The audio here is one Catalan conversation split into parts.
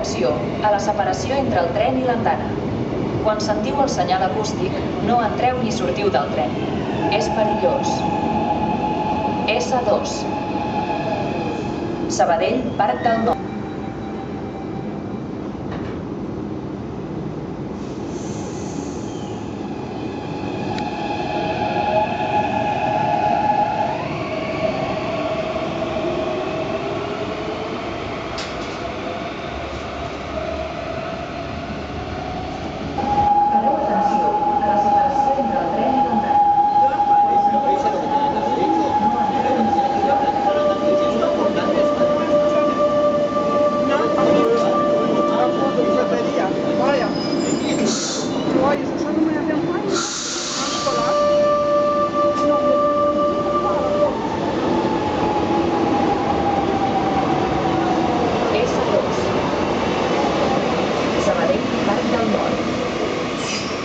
Atenció, a la separació entre el tren i l'andana. Quan sentiu el senyal acústic, no entreu ni sortiu del tren. És perillós. S2. Sabadell, Parc del Nord.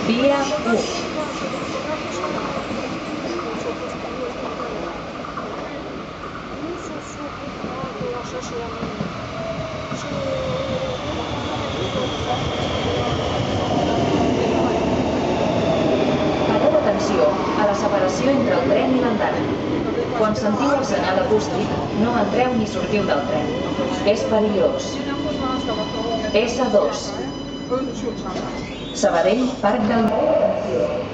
Via 1. Pareu atenció a la separació entre el tren i l'andana. Quan sentiu el senyal acústic, no entreu ni sortiu del tren. És perillós. S2. Sabadell, Parc del Nord.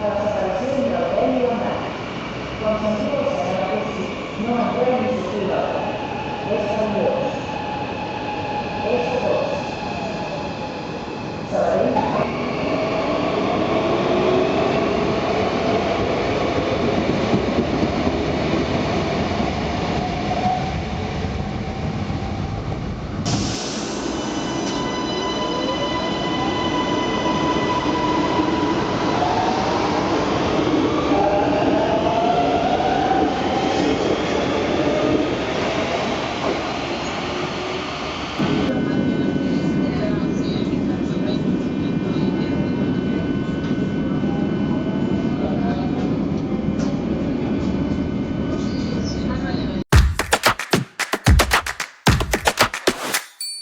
A la separació entre el tren i l'andana. Quan sentiu el senyal acústic, no entreu ni sortiu del tren. És perillós. S2.